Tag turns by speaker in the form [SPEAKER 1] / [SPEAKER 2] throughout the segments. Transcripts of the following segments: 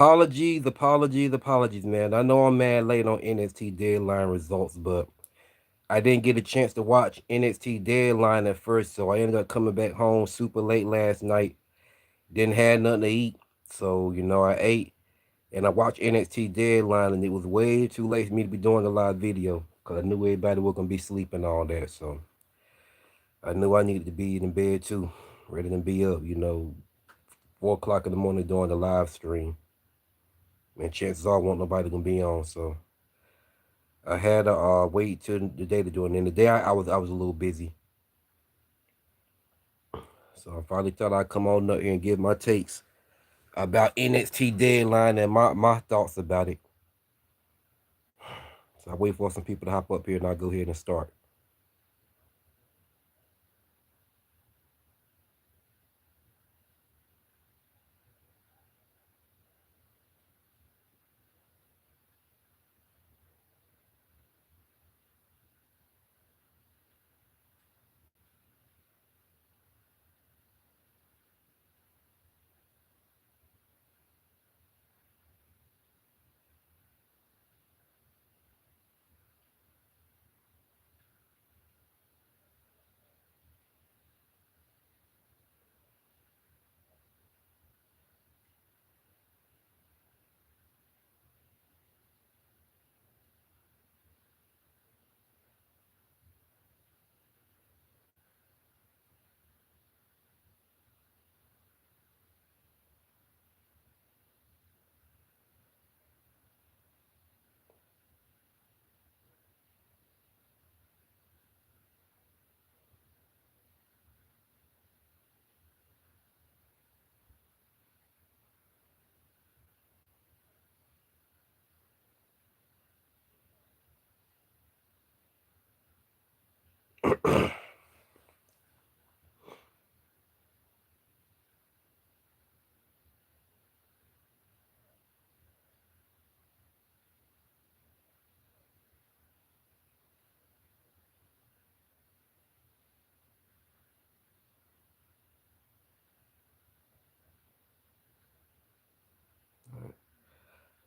[SPEAKER 1] Apologies, man. I know I'm mad late on NXT Deadline Results, but I didn't get a chance to watch NXT Deadline at first, so I ended up coming back home super late last night. Didn't have nothing to eat, so I ate and I watched NXT Deadline, and it was way too late for me to be doing a live video because I knew everybody was gonna be sleeping and all that. So I knew I needed to be in bed too, ready to be up. 4 o'clock in the morning doing the live stream. And chances are won't nobody gonna be on. So I had to wait till the day to do it. And the day I was a little busy, so I finally thought I'd come on up here and give my takes about NXT Deadline and my thoughts about it. So I wait for some people to hop up here and I'll go ahead and start.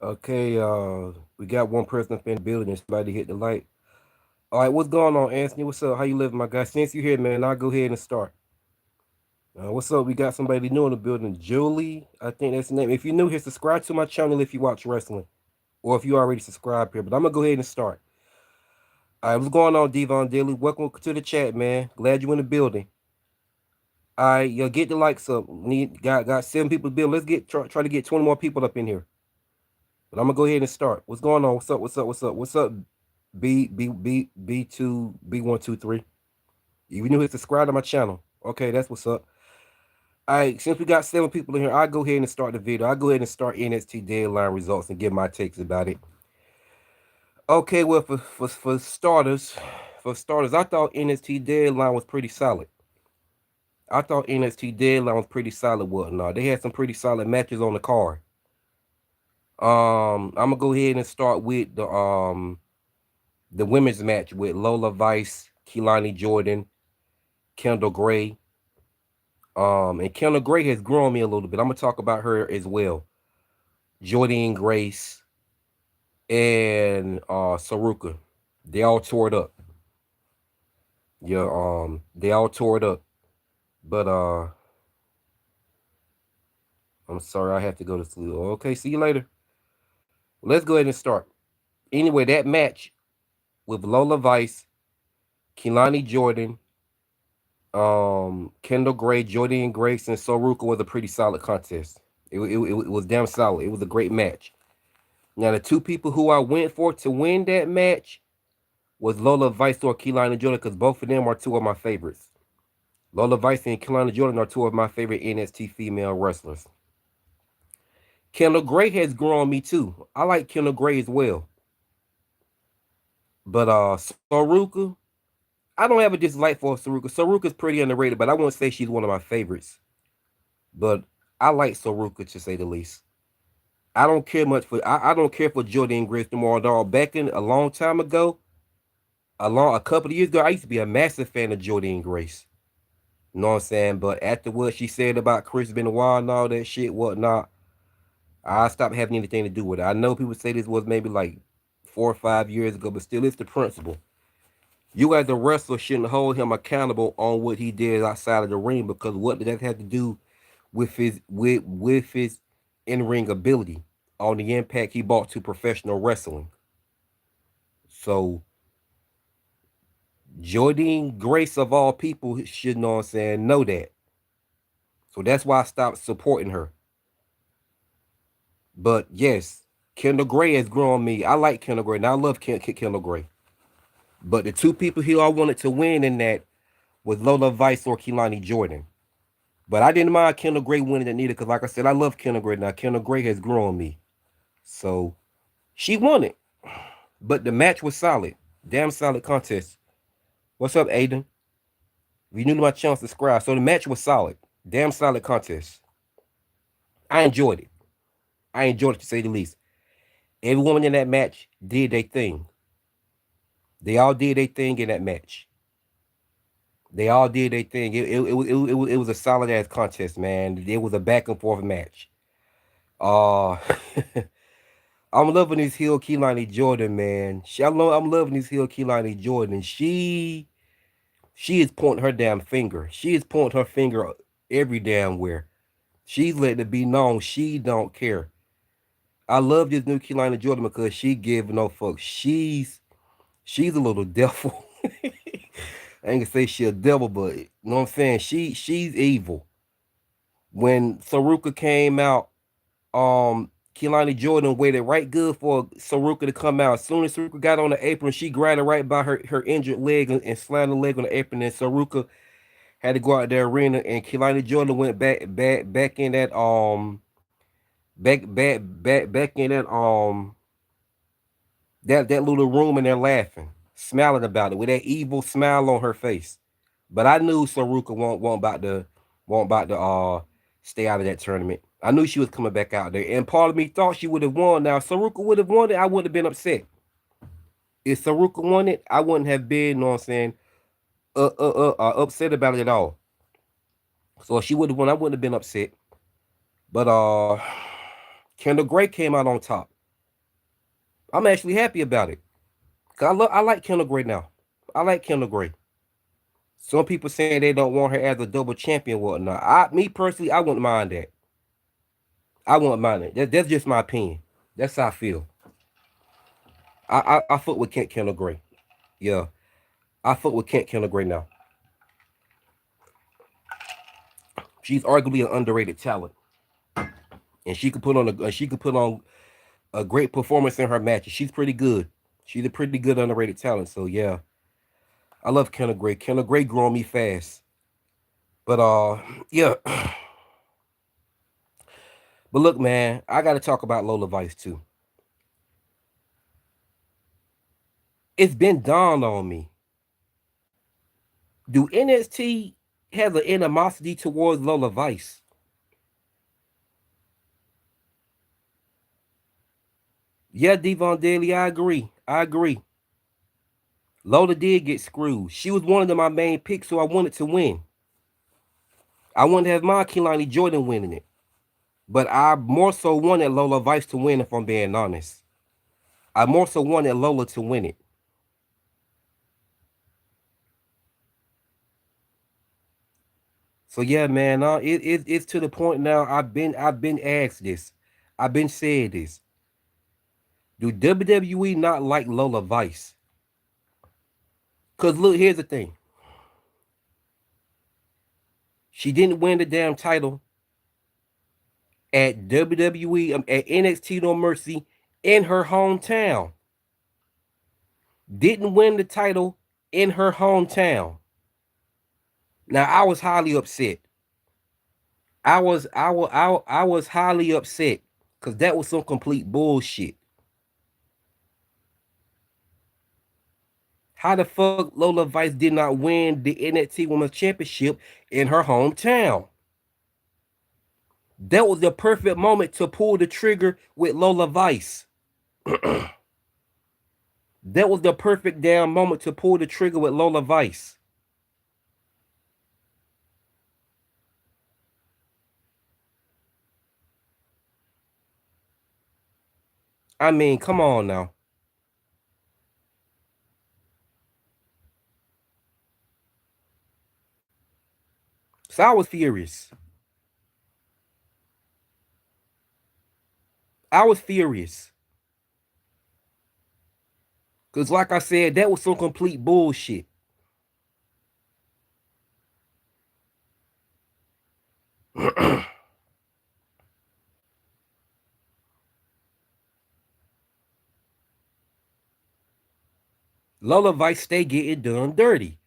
[SPEAKER 1] Okay, we got one person up in the building. Somebody hit the light. All right, what's going on, Anthony? What's up? How you living, my guy? Since you here, man, I'll go ahead and start. What's up? We got somebody new in the building. Julie, I think that's the name. If you're new here, subscribe to my channel if you watch wrestling, or if you already subscribed here. But I'm gonna go ahead and start. All right, what's going on, Devon Daily? Welcome to the chat, man. Glad you in the building. All right, yo, get the likes up. Need got 7 people to build. Let's try to get 20 more people up in here. But I'm gonna go ahead and start. What's going on? What's up? What's up? What's up? What's up? B123. You new here, subscribe to my channel. Okay, that's what's up. All right, since we got 7 people in here, I'll go ahead and start the video. I'll go ahead and start NXT Deadline Results and give my takes about it. Okay, well, for starters, I thought NXT Deadline was pretty solid. Whatnot. They had some pretty solid matches on the card. I'm gonna go ahead and start with the women's match with Lola Vice, Keilani Jordan, Kendall Gray. And Kendall Gray has grown me a little bit. I'm gonna talk about her as well. Jordan Grace and Saruka. They all tore it up. Yeah, they all tore it up. But I'm sorry, I have to go to sleep. Okay, see you later. Let's go ahead and start. Anyway, that match with Lola Vice, Keilani Jordan, Kendall Gray, Jordan Grace, and Saruka was a pretty solid contest. It was damn solid. It was a great match. Now, the 2 people who I went for to win that match was Lola Vice or Keilani Jordan, because both of them are 2 of my favorites. Lola Vice and Keilani Jordan are 2 of my favorite NXT female wrestlers. Kendall Gray has grown me too. I like Kendall Gray as well. But Saruka, I don't have a dislike for Saruka. Saruka's pretty underrated, but I won't say she's one of my favorites. But I like Saruka, to say the least. I don't care much for I don't care for Jordan Grace no more. Dog. Back in a long time ago, a couple of years ago, I used to be a massive fan of Jordan Grace. You know what I'm saying? But after what she said about Chris Benoit and all that shit, whatnot, I stopped having anything to do with it. I know people say this was maybe like 4 or 5 years ago, but still, it's the principle. You as a wrestler shouldn't hold him accountable on what he did outside of the ring, because what did that have to do with his in ring ability on the impact he brought to professional wrestling? So Jordine Grace of all people should know what I'm saying, know that. So that's why I stopped supporting her. But yes, Kendall Gray has grown me. I like Kendall Gray, and I love Kendall Gray. But the two people who I wanted to win in that was Lola Vice or Keelani Jordan. But I didn't mind Kendall Gray winning it neither, because like I said, I love Kendall Gray. Now Kendall Gray has grown me. So she won it. But the match was solid. Damn solid contest. What's up, Aiden? If you're new to my channel, subscribe. So the match was solid. Damn solid contest. I enjoyed it. I enjoyed it, to say the least. Every woman in that match did their thing. They all did their thing in that match. They all did their thing. It was a solid ass contest, man. It was a back and forth match. Uh I'm loving this heel Keelani Jordan, man. I'm loving this heel Keelani Jordan. She is pointing her damn finger. She is pointing her finger every damn where. She's letting it be known she don't care. I love this new Keelani Jordan because she give no fuck. She's a little devil. I ain't gonna say she a devil, but you know what I'm saying? She's evil. When Saruka came out, Keelani Jordan waited right good for Saruka to come out. As soon as Saruka got on the apron, she grabbed her right by her injured leg and slammed the leg on the apron. And Saruka had to go out the arena, and Keelani Jordan went back in that back in that little room, and they're laughing, smiling about it with that evil smile on her face. But I knew Saruka won't about to stay out of that tournament. I knew she was coming back out there, and part of me thought she would have won. Now, if Saruka would have won it, I wouldn't have been upset. If Saruka won it, I wouldn't have been, you know what I'm saying, upset about it at all. So if she would have won, I wouldn't have been upset. But Kendall Gray came out on top. I'm actually happy about it. Cause I like Kendall Gray now. I like Kendall Gray. Some people saying they don't want her as a double champion, whatnot. Me personally, I wouldn't mind that. I wouldn't mind it. That's just my opinion. That's how I feel. I fuck with Kent Kendall Gray. Yeah, I fuck with Kent Kendall Gray now. She's arguably an underrated talent, and she could put on a great performance in her matches. She's pretty good. She's a pretty good underrated talent. So yeah, I love Kendall Gray. Kendall Gray growing me fast. But yeah. But look, man, I got to talk about Lola Vice too. It's been dawned on me. Do NXT have an animosity towards Lola Vice? Yeah, Devon Daly, I agree. I agree. Lola did get screwed. She was one of my main picks, so I wanted to win. I wanted to have my Keelani Jordan winning it. But I more so wanted Lola Vice to win, if I'm being honest. I more so wanted Lola to win it. So yeah, man, it's to the point now. I've been asked this. I've been said this. Do WWE not like Lola Vice? Cause look, here's the thing. She didn't win the damn title at WWE, at NXT No Mercy in her hometown. Didn't win the title in her hometown. Now I was highly upset. I was highly upset because that was some complete bullshit. How the fuck Lola Vice did not win the NXT Women's Championship in her hometown? That was the perfect moment to pull the trigger with Lola Vice. That was the perfect damn moment to pull the trigger with Lola Vice. I mean, come on now. So I was furious. I was furious. Cause like I said, that was some complete bullshit. Lola Vice stay getting done dirty.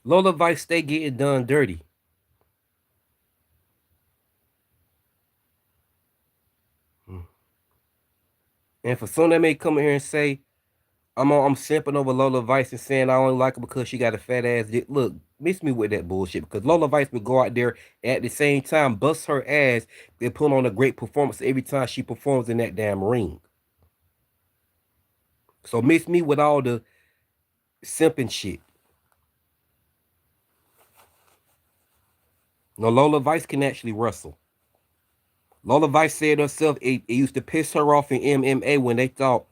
[SPEAKER 1] Lola Vice stay getting done dirty. And for some that may come in here and say, I'm simping over Lola Vice and saying I only like her because she got a fat ass dick. Look, miss me with that bullshit because Lola Vice would go out there at the same time, bust her ass, and put on a great performance every time she performs in that damn ring. So miss me with all the simping shit. No, Lola Vice can actually wrestle. Lola Vice said herself it used to piss her off in MMA when they thought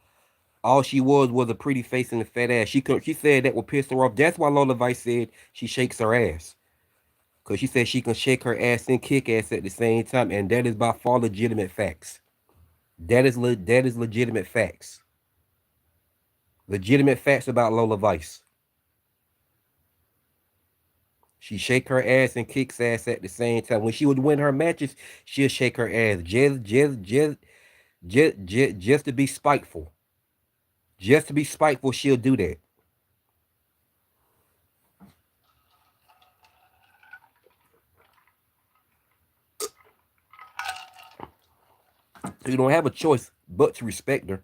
[SPEAKER 1] all she was a pretty face and a fat ass. She said that would piss her off. That's why Lola Vice said she shakes her ass. Cause she said she can shake her ass and kick ass at the same time, and that is by far legitimate facts. That is legitimate facts. Legitimate facts about Lola Vice. She shake her ass and kicks ass at the same time. When she would win her matches, she'll shake her ass just to be spiteful. Just to be spiteful, she'll do that. You don't have a choice but to respect her.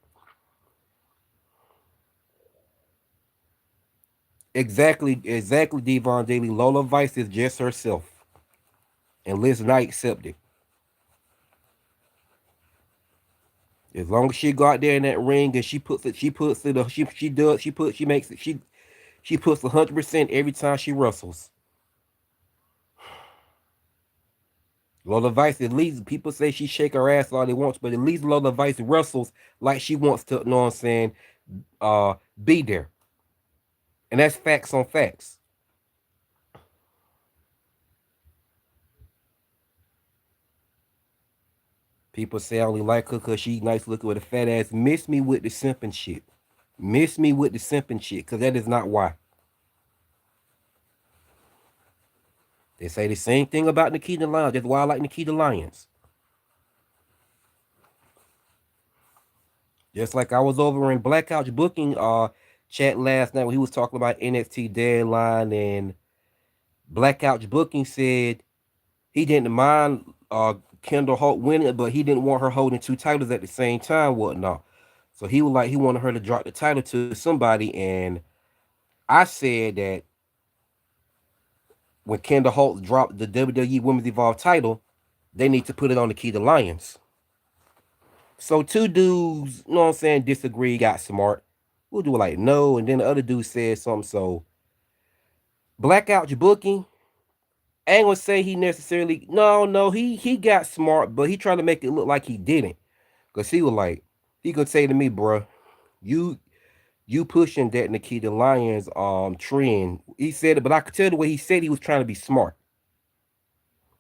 [SPEAKER 1] Exactly, Devon Daly. Lola Vice is just herself. And Liz Knight accept it. As long as she go out there in that ring and she puts it, she does, she put, she makes it, she puts 100% every time she wrestles. Lola Vice, at least people say she shake her ass all they wants, but at least Lola Vice wrestles like she wants to. You know what I'm saying? Uh, be there, and that's facts on facts. People say I only like her because she nice looking with a fat ass. Miss me with the simping shit. Miss me with the simping shit, because that is not why. They say the same thing about Nikita Lyons. That's why I like Nikita Lyons. Just like I was over in Black Couch Booking chat last night when he was talking about NXT Deadline, and Black Couch Booking said he didn't mind Kendall Holt winning, but he didn't want her holding two titles at the same time, whatnot. So he was like he wanted her to drop the title to somebody, and I said that when Kendall Holt dropped the WWE Women's Evolved title, they need to put it on the Key to Lions. So two dudes, you know what I'm saying, disagree, got smart. We'll do it like no, and then the other dude said something. So Blackout Booking, I ain't gonna say he necessarily no, he got smart, but he tried to make it look like he didn't. Cause he was like, he could say to me, bruh, you you pushing that Nikita Lyons trend. He said it, but I could tell the way he said he was trying to be smart.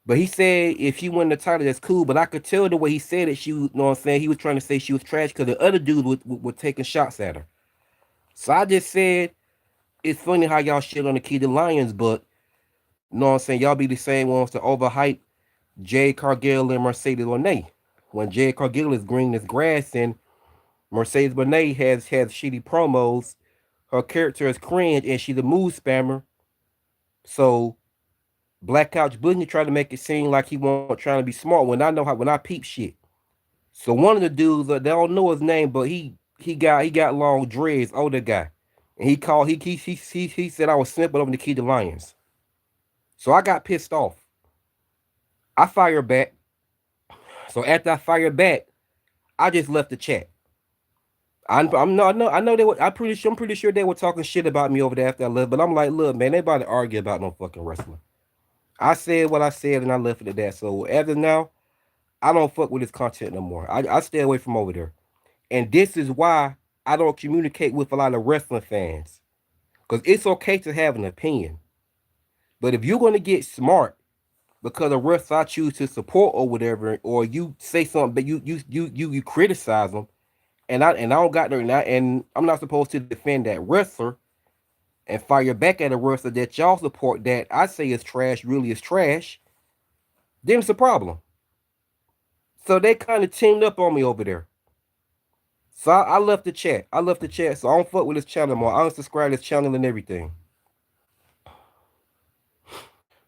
[SPEAKER 1] But he said if she won the title, that's cool. But I could tell the way he said it, you know what I'm saying? He was trying to say she was trash because the other dude was taking shots at her. So I just said, it's funny how y'all shit on Nikita Lyons, but you know what I'm saying? Y'all be the same ones to overhype Jade Cargill and Mercedes Moné. When Jade Cargill is green as grass and Mercedes Moné has shitty promos, her character is cringe and she's a mood spammer. So Black Couch Boogie tried to make it seem like he wasn't trying to be smart when I know how when I peep shit. So one of the dudes, they don't know his name, but he got long dreads, older guy, and he said I was simping over the Key to Lions. So I got pissed off. I fired back. So after I fired back, I just left the chat. I'm not. I know they were. I'm pretty sure they were talking shit about me over there after I left. But I'm like, look, man, they about to argue about no fucking wrestling. I said what I said and I left it at that. So as of now, I don't fuck with this content no more. I stay away from over there. And this is why I don't communicate with a lot of wrestling fans. Because it's okay to have an opinion. But if you're going to get smart because of wrestlers I choose to support or whatever, or you say something, but you criticize them, and I don't got there, and I'm not supposed to defend that wrestler and fire back at a wrestler that y'all support that I say is trash, really is trash, then it's a problem. So they kind of teamed up on me over there. So I left the chat. I left the chat. So I don't fuck with this channel anymore. I unsubscribe this channel and everything.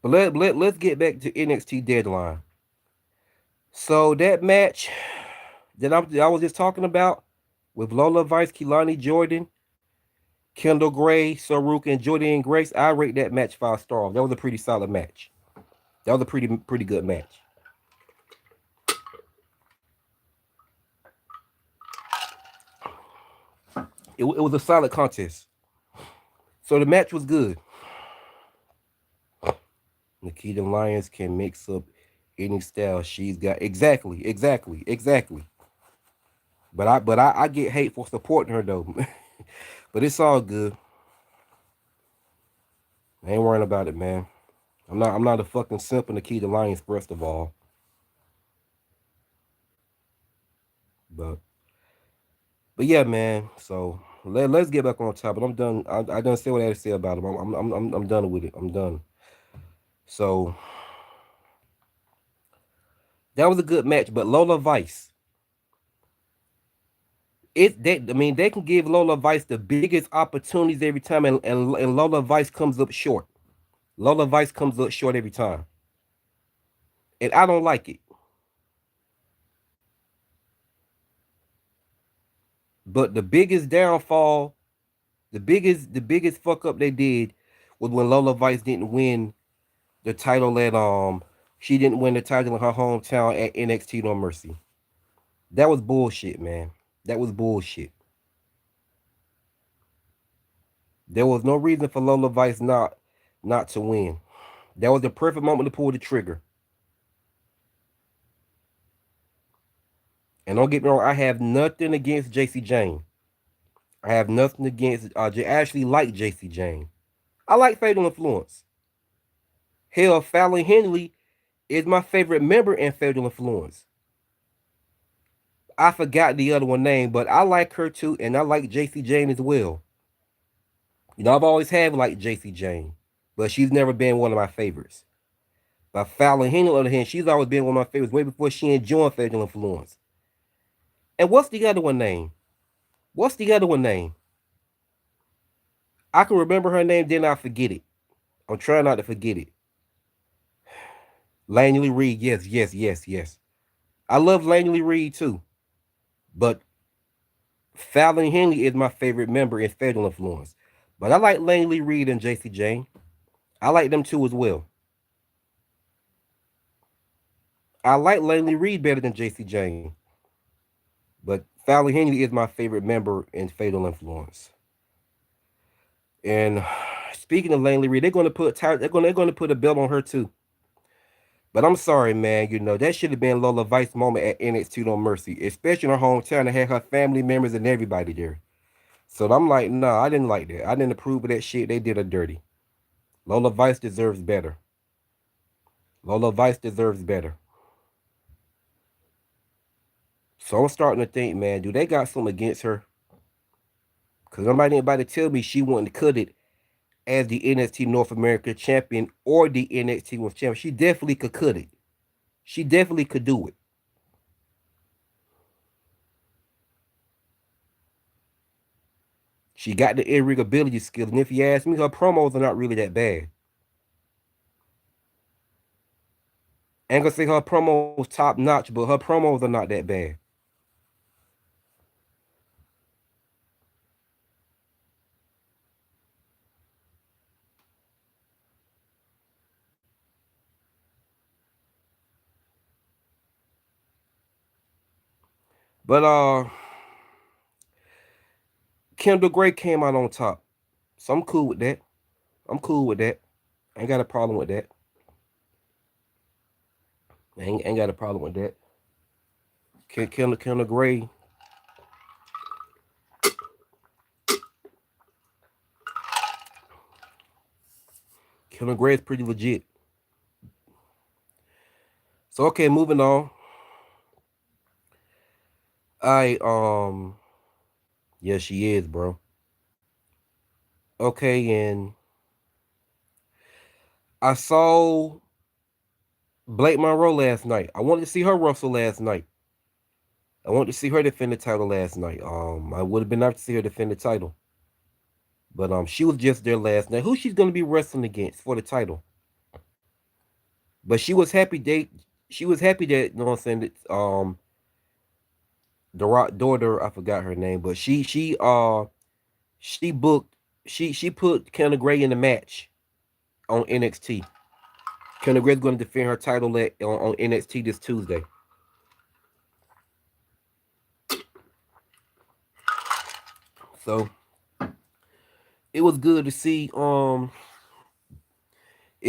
[SPEAKER 1] But let's get back to NXT Deadline. So that match that I was just talking about with Lola Vice, Kehlani Jordan, Kendall Gray, Saruk, and Jordan Grace, I rate that match 5 stars. That was a pretty solid match. That was a pretty good match. It was a solid contest. So the match was good. Nikita Lyons can mix up any style she's got. Exactly. But I get hate for supporting her though. But it's all good. I ain't worrying about it, man. I'm not a fucking simp in Nikita Lyons, first of all. But but yeah, man. So let's get back on top. But I'm done. I done say what I had to say about him. I'm done with it. I'm done. So that was a good match. But Lola Vice, they can give Lola Vice the biggest opportunities every time, and Lola Vice comes up short. Lola Vice comes up short every time, and I don't like it. But the biggest downfall, the biggest fuck up they did was when Lola Vice didn't win the title at she didn't win the title in her hometown at NXT No Mercy. That was bullshit, man. That was bullshit. There was no reason for Lola Vice not to win. That was the perfect moment to pull the trigger. And don't get me wrong, I have nothing against JC Jane. I have nothing against. I actually like JC Jane. I like Fatal Influence. Hell, Fallon Henley is my favorite member in Fatal Influence. I forgot the other one name, but I like her too, and I like JC Jane as well. I've always had like JC Jane, but she's never been one of my favorites. But Fallon Henley, on the other hand, she's always been one of my favorites way before she joined Fatal Influence. And what's the other one name? What's the other one name? I can remember her name, then I forget it. I'm trying not to forget it. Langley Reed, yes. I love Langley Reed too, but Fallon Henley is my favorite member in Fatal Influence. But I like Langley Reed and JC Jane. I like them too as well. I like Langley Reed better than JC Jane, but Fallon Henley is my favorite member in Fatal Influence. And speaking of Langley Reed, they're going to put a belt on her too. But I'm sorry, man. That should have been Lola Vice moment at NXT No Mercy, especially in her hometown. To have her family members and everybody there. So I'm like, nah, I didn't like that. I didn't approve of that shit. They did her dirty. Lola Vice deserves better. Lola Vice deserves better. So I'm starting to think, man, do they got something against her? Because anybody tell me she wouldn't cut it as the NXT North America champion or the NXT Women's champion. She definitely could cut it. She definitely could do it. She got the in-ring ability skills. And if you ask me, her promos are not really that bad. I ain't gonna say her promos top notch, but her promos are not that bad. But Kendall Gray came out on top. So I'm cool with that. I'm cool with that. Ain't got a problem with that. Ain't got a problem with that. Kendall Gray. Kendall Gray is pretty legit. So okay, moving on. I yeah, she is, bro. Okay, and I saw Blake Monroe last night. I wanted to see her wrestle last night. I wanted to see her defend the title last night. I would have been nice to see her defend the title, but she was just there last night. Who she's gonna be wrestling against for the title? But she was happy. She was happy that you know what I'm saying. That, the Rock daughter, I forgot her name, but she booked she put Kenna Gray in the match on NXT. Kenna Gray's going to defend her title on NXT this Tuesday. So it was good to see. It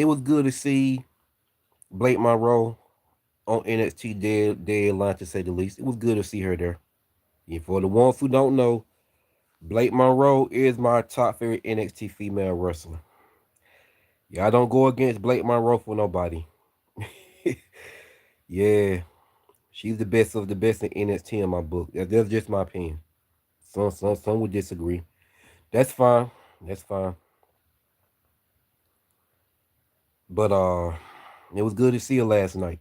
[SPEAKER 1] was good to see Blake Monroe on NXT Deadline, to say the least. It was good to see her there. And for the ones who don't know, Blake Monroe is my top favorite NXT female wrestler. Yeah, I don't go against Blake Monroe for nobody. Yeah, she's the best of the best in NXT in my book. That's just my opinion. Some would disagree. That's fine. That's fine. But it was good to see her last night.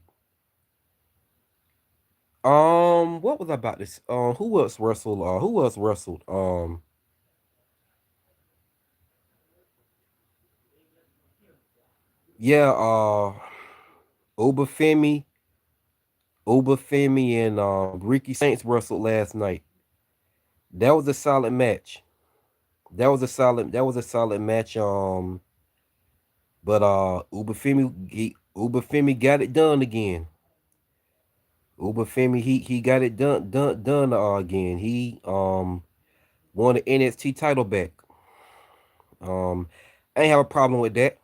[SPEAKER 1] What was I about this? Who else wrestled? Who else wrestled? Yeah. Obafemi, Obafemi, and Ricky Saints wrestled last night. That was a solid match. That was a solid match. But Ubafemi got it done again. Ubafemi he got it done again. He won the NXT title back. Um, I ain't have a problem with that.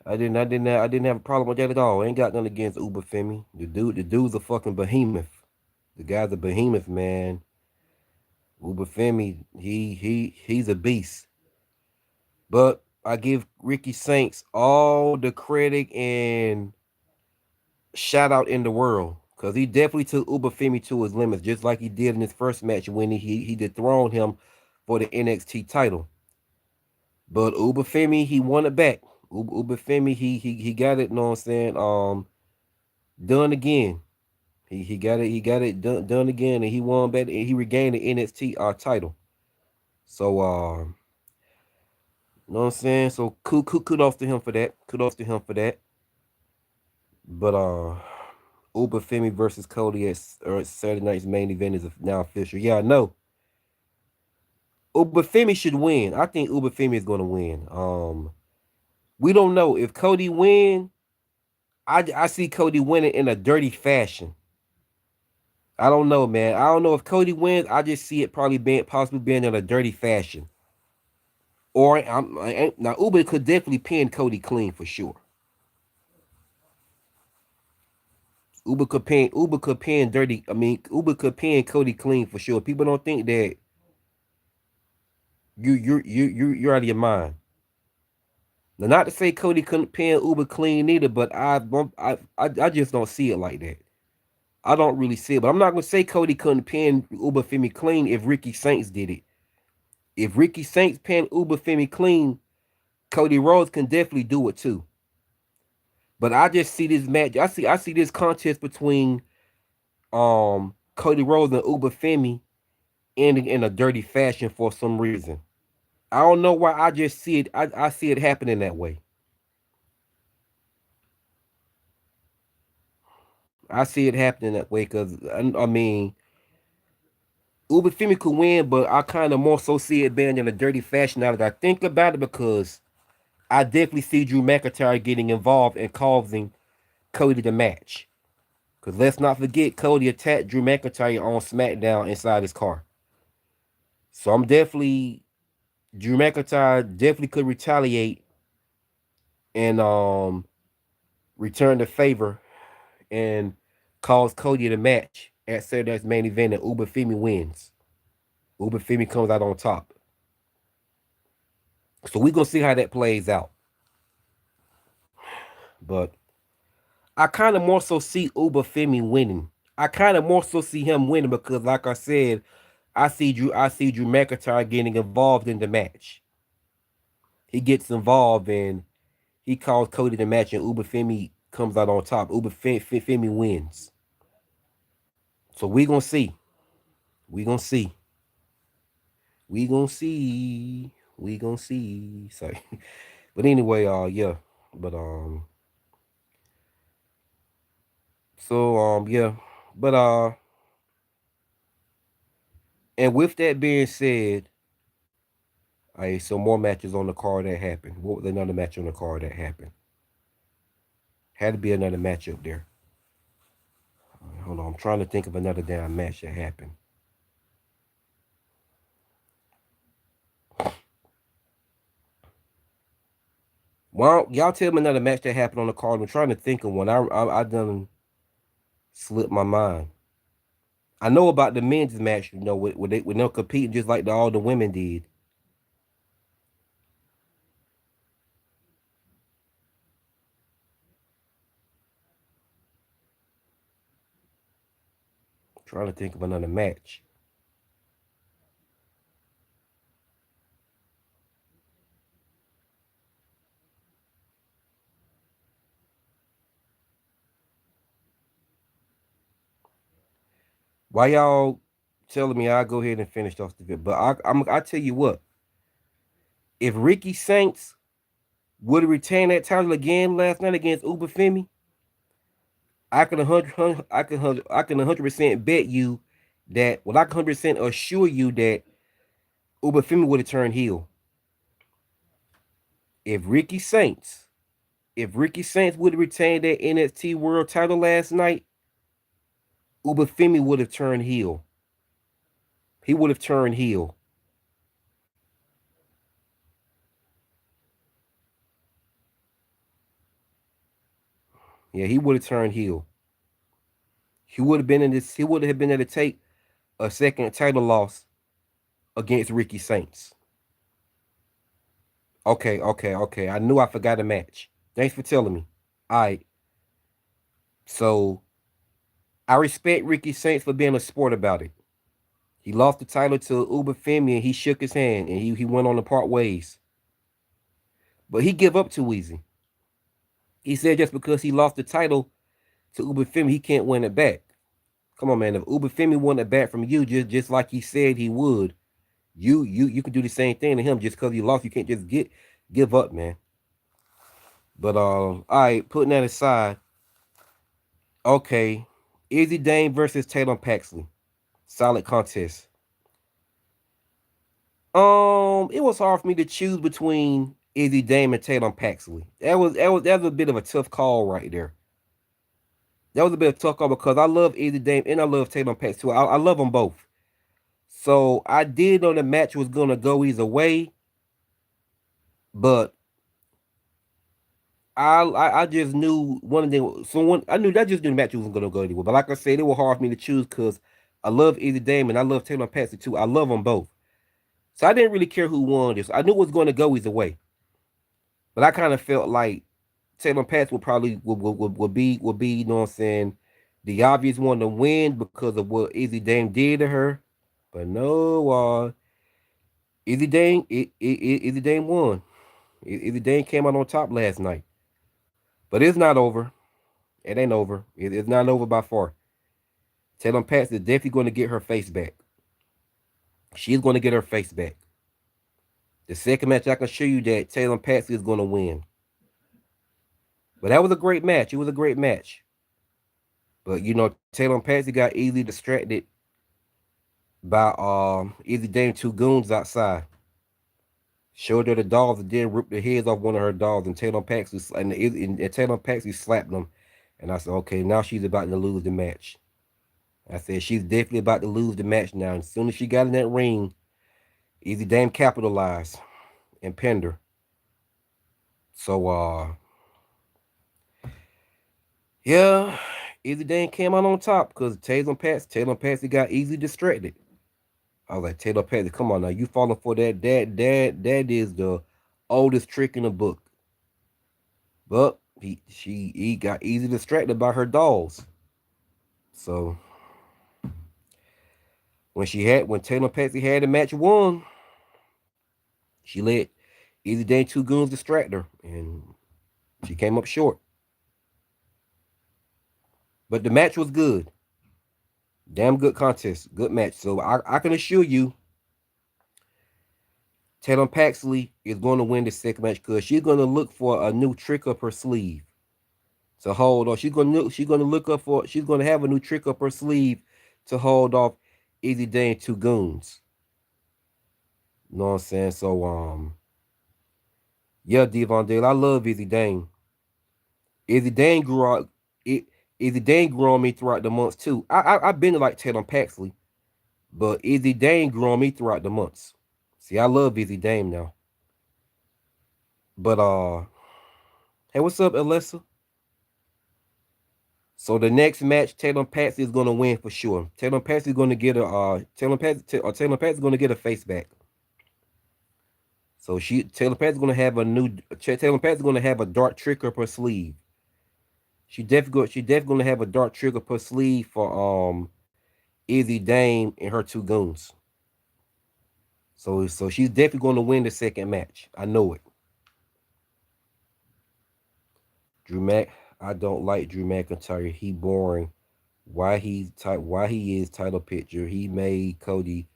[SPEAKER 1] I didn't have a problem with that at all. I ain't got nothing against Ubafemi. The dude's a fucking behemoth. The guy's a behemoth, man. Ubafemi, he's a beast. But I give Ricky Saints all the credit and shout out in the world, because he definitely took Ubafemi to his limits, just like he did in his first match when he dethroned him for the NXT title. But Ubafemi, he won it back. Ubafemi, he got it. You know what I'm saying? Done again. He got it done again, and he won back. And he regained the NXT title. So you know what I'm saying? So kudos to him for that. Kudos to him for that. But Ubafemi versus Cody at Saturday night's main event is now official. Yeah, I know. Ubafemi should win. I think Ubafemi is going to win. We don't know if Cody win. I see Cody winning in a dirty fashion. I don't know, man. I don't know if Cody wins. I just see it probably being possibly being in a dirty fashion. Or now Uber could definitely pin Cody clean for sure. Uber could pin dirty. I mean, Uber could pin Cody clean for sure. People don't think that you're out of your mind. Now, not to say Cody couldn't pin Uber clean either, but I just don't see it like that. I don't really see it, but I'm not gonna say Cody couldn't pin Uber Femi clean if Ricky Saints did it. If Ricky Saints pinned Uber Femi clean, Cody Rhodes can definitely do it too. But I just see this match. I see this contest between Cody Rhodes and Uber Femi ending in a dirty fashion for some reason. I don't know why. I just see it. I see it happening that way. I see it happening that way because I mean, Uber Femi could win, but I kind of more so see it being in a dirty fashion now that I think about it, because I definitely see Drew McIntyre getting involved and causing Cody the match. Because let's not forget, Cody attacked Drew McIntyre on SmackDown inside his car. So I'm definitely Drew McIntyre definitely could retaliate and return the favor and cause Cody the match at Saturday's main event, and Uber Femi wins. Uber Femi comes out on top. So we're gonna see how that plays out. But I kind of more so see Uber Femi winning. I kind of more so see him winning because, like I said, I see Drew McIntyre getting involved in the match. He gets involved and he calls Cody the match, and Uber Femi comes out on top. Femi wins. So we gonna see. We gonna see. We gonna see. We gonna see. Sorry, but anyway, yeah. But yeah. But and with that being said, so more matches on the card that happened. What was another match on the card that happened? Had to be another match up there. Hold on, I'm trying to think of another damn match that happened. Well, y'all tell me another match that happened on the card. I'm trying to think of one. I done slipped my mind. I know about the men's match, when they're competing just like all the women did. Trying to think of another match. Why y'all telling me I'll go ahead and finish off the video? But I tell you what, if Ricky Saints would have retained that title again last night against Uber Femi, I can 100% bet you that. Well, I can 100% assure you that Uber Femi would have turned heel. If Ricky Saints, if Ricky Saints would have retained that NXT World Title last night, Uber Femi would have turned heel. He would have turned heel. Yeah, he would have turned heel. He would have been in this. He would have been able to take a second title loss against Ricky Saints. Okay. I knew I forgot a match. Thanks for telling me. All right. So I respect Ricky Saints for being a sport about it. He lost the title to Uber Femi and he shook his hand and he went on to part ways. But he give up too easy. He said just because he lost the title to Uber Femi, he can't win it back. Come on, man. If Uber Femi won it back from you, just like he said he would, you can do the same thing to him. Just because you lost, you can't just give up, man. But all right, putting that aside, okay, Izzy Dane versus Tatum Paxley, solid contest. It was hard for me to choose between Izzy Dane and Tatum Paxley. That was a bit of a tough call right there. That was a bit of a tough call because I love Izzy Dane and I love Tatum Paxley too. I love them both. So I did know the match was gonna go either way, but I just knew one of them. I knew that just knew the match wasn't gonna go anywhere. But like I said, it was hard for me to choose because I love Izzy Dame and I love Taylor Paxley too. I love them both, so I didn't really care who won this. I knew it was going to go either way, but I kind of felt like Taylor Paxley would probably would be you know what I'm saying, the obvious one to win because of what Izzy Dame did to her. But no, Izzy Dame won. Izzy Dame came out on top last night, but it's not over. It ain't over. It's not over by far. Taylor Pax is definitely going to get her face back. She's going to get her face back. The second match, I can show you that Taylor Pax is going to win. But that was a great match. It was a great match. But Taylor Patsy got easily distracted by Easy Dame two goons outside. Showed her the dolls and then ripped the heads off one of her dolls, and Taylor Paxley and Taylor Paxley slapped them. And I said, okay, now she's about to lose the match. I said she's definitely about to lose the match now. And as soon as she got in that ring, Easy Dame capitalized and pinned her. So yeah, Easy Dame came out on top because Taylor Patsy got easily distracted. I was like, Taylor Patsy, come on now, you falling for that? That is the oldest trick in the book. But he got easily distracted by her dolls. So when Taylor Patsy had the match won, she let Easy Dame two goons distract her, and she came up short. But the match was good. Damn good contest. Good match. So I can assure you, Tatum Paxley is going to win the second match because she's going to look for a new trick up her sleeve. To hold on. She's going to have a new trick up her sleeve to hold off Easy Dane two goons. You know what I'm saying? So yeah, Devon Dale, I love Easy Dane. Easy Dane grew out it Easy Dane grew on me throughout the months too. I've been to like Tatum Paxley, but Easy Dane grew on me throughout the months. See, I love Easy Dame now. But hey, what's up, Alyssa? So the next match, Tatum Patsy is gonna win for sure. Tatum Patsy is gonna get a Tatum Patsy is gonna get a face back. So Tatum Patsy is gonna have a new Tatum Patsy is gonna have a dark trick up her sleeve. She definitely gonna have a dark trick up her sleeve for Izzy Dame and her two goons. So she's definitely gonna win the second match. I know it. Drew Mac, I don't like Drew McIntyre. He boring. Why he is title picture. He made Cody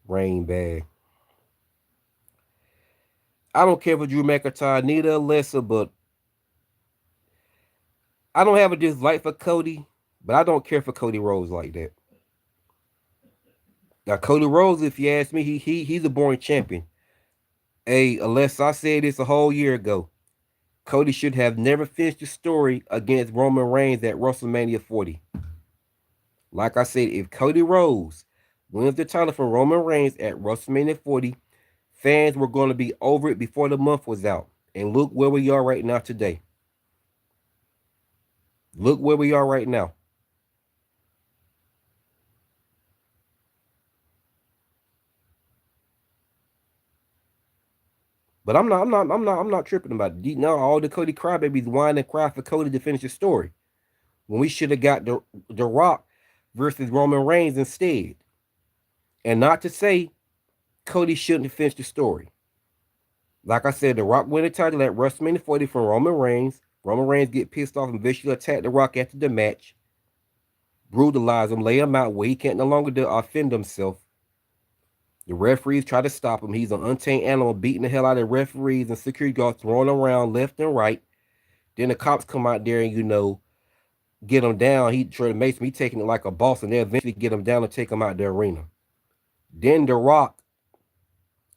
[SPEAKER 1] rain bad. I don't care for Drew McIntyre, neither Alyssa, but I don't have a dislike for Cody, but I don't care for Cody Rhodes like that. Now Cody Rhodes, if you ask me, he's a boring champion. Hey, unless I said this a whole year ago, Cody should have never finished the story against Roman Reigns at WrestleMania 40. Like I said, if Cody Rhodes wins the title from Roman Reigns at WrestleMania 40, fans were going to be over it before the month was out. And look where we are right now today. Look where we are right now. But I'm not tripping about it. Now all the Cody crybabies whine and cry for Cody to finish the story. When we should have got the Rock versus Roman Reigns instead. And not to say Cody shouldn't have finished the story. Like I said, The Rock win the title at WrestleMania 40 from Roman Reigns. Roman Reigns get pissed off and viciously attack The Rock after the match. Brutalize him, lay him out where he can't no longer offend himself. The referees try to stop him. He's an untamed animal beating the hell out of referees and security guards throwing around left and right. Then the cops come out there and, get him down. He try to make him, he taking it like a boss, and they eventually get him down and take him out the arena. Then The Rock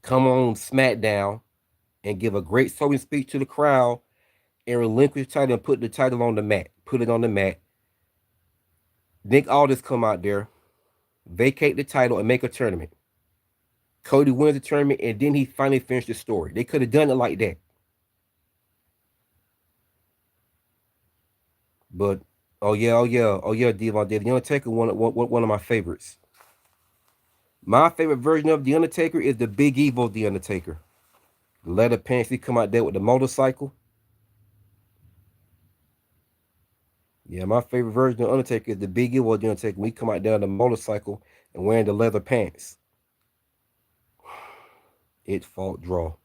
[SPEAKER 1] come on SmackDown and give a great soaring speech to the crowd and relinquish the title and put the title on the mat. Put it on the mat. Nick Aldis come out there, vacate the title, and make a tournament. Cody wins the tournament, and then he finally finished the story. They could have done it like that. But, Devon Davis. The Undertaker, one of my favorites. My favorite version of The Undertaker is the Big Evil The Undertaker. The leather pants, he come out there with the motorcycle. Yeah, my favorite version of Undertaker is the Big Evil The Undertaker. We come out there on the motorcycle and wearing the leather pants. It fought draw.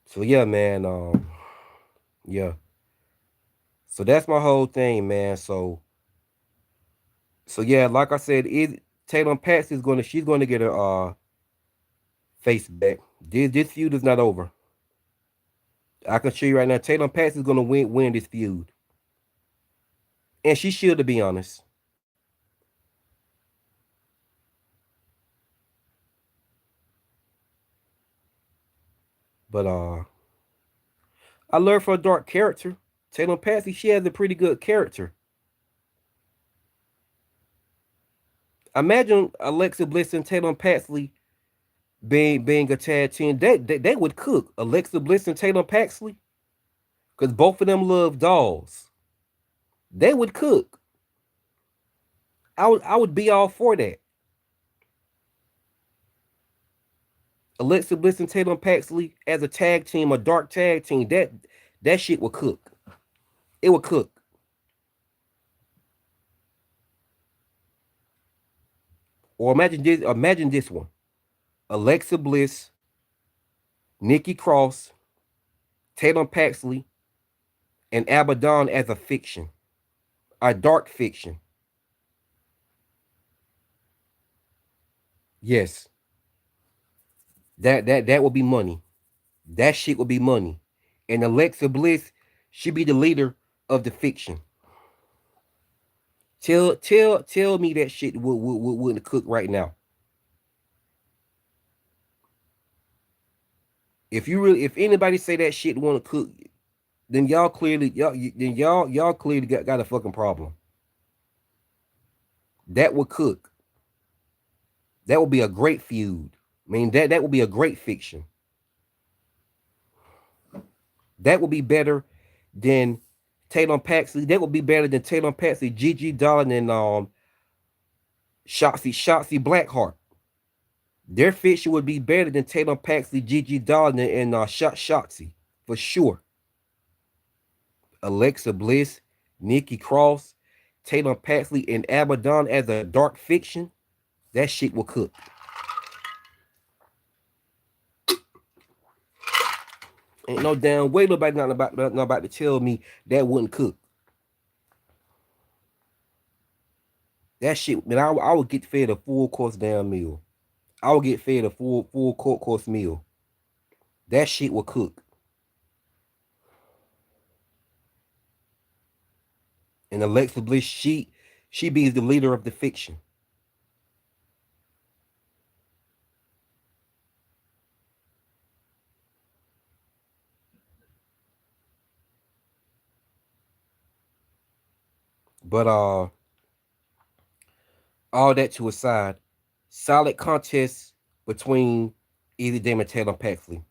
[SPEAKER 1] So yeah, man. Yeah. So that's my whole thing, man. So yeah, like I said, Taylor Patsy she's gonna get her face back. This feud is not over. I can show you right now, Taylor Patsy is gonna win this feud. And she should, to be honest. But I learned from a dark character. Taylor Patsy, she has a pretty good character. Imagine Alexa Bliss and Taylor Patsy being a tag team, they would cook. Alexa Bliss and Tatum Paxley, because both of them love dolls. They would cook. I would be all for that. Alexa Bliss and Tatum Paxley as a tag team, a dark tag team, that shit would cook. It would cook. Or imagine this one. Alexa Bliss, Nikki Cross, Tatum Paxley, and Abaddon as a fiction. A dark fiction. Yes. That would be money. That shit would be money. And Alexa Bliss should be the leader of the fiction. Tell me that shit wouldn't cook right now. If anybody say that shit want to cook, then y'all clearly got a fucking problem. That would cook. That would be a great feud. I mean that would be a great fiction. That would be better than Tatum Paxley. That would be better than Tatum Paxley, Gigi Dolan, and Shotzi Blackheart. Their fiction would be better than Tatum Paxley, Gigi Dolan, and Shotzi for sure. Alexa Bliss, Nikki Cross, Tatum Paxley, and Abaddon as a dark fiction. That shit will cook. Ain't no damn way nobody not about to tell me that wouldn't cook. That shit, man, I would get fed a full course damn meal. I would get fed a full course meal. That shit will cook. And Alexa Bliss, she be the leader of the fiction. But all that to aside, solid contest between either Damon and Taylor Paxley.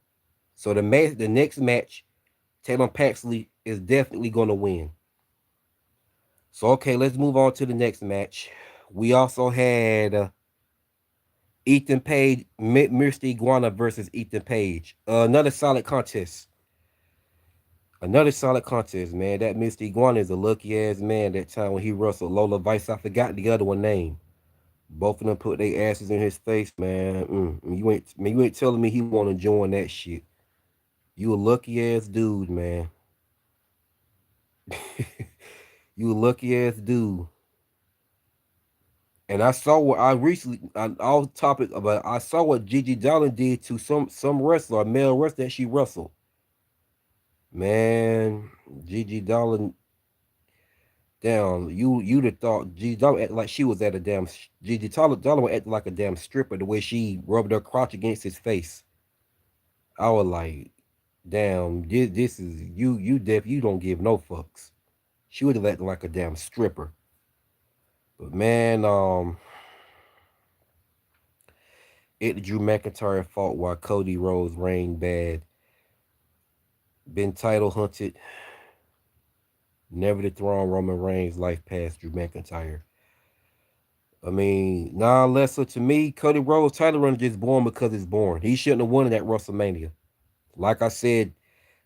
[SPEAKER 1] So the next match, Taylor Paxley is definitely going to win. So okay, let's move on to the next match. We also had Ethan Page, Mr. Iguana versus Ethan Page. Another solid contest. Another solid contest, man. That Mr. Iguana is a lucky ass man that time when he wrestled Lola Vice. I forgot the other one name. Both of them put their asses in his face, man. You ain't telling me he want to join that shit. You a lucky ass dude, man. You a lucky ass dude. And I saw what I recently on off topic about. I saw what Gigi Dolan did to some wrestler, a male wrestler that she wrestled. Man, Gigi Dolan, damn, you'd have thought Gigi Dolan acted like she was at a damn Gigi Dolan acted like a damn stripper the way she rubbed her crotch against his face. I was like, damn, this is you don't give no fucks. She would have acted like a damn stripper. But man, it Drew McIntyre fought while Cody Rhodes reigned bad. Been title hunted. Never dethroned Roman Reigns' life past Drew McIntyre. I mean, non-lesser to me, Cody Rhodes title run is just born because it's born. He shouldn't have won it at WrestleMania. Like I said,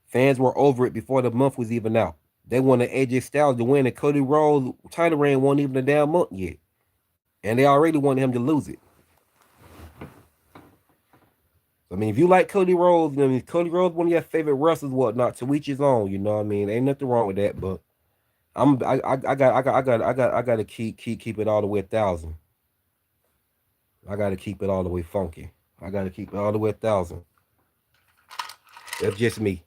[SPEAKER 1] fans were over it before the month was even out. They wanted AJ Styles to win, and Cody Rhodes title reign wasn't even a damn month yet. And they already wanted him to lose it. I mean, if you like Cody Rhodes, I mean, Cody Rhodes one of your favorite wrestlers, whatnot, to each his own. You know what I mean? Ain't nothing wrong with that, but I gotta keep it all the way 1,000. I gotta keep it all the way funky. I gotta keep it all the way 1,000. That's just me.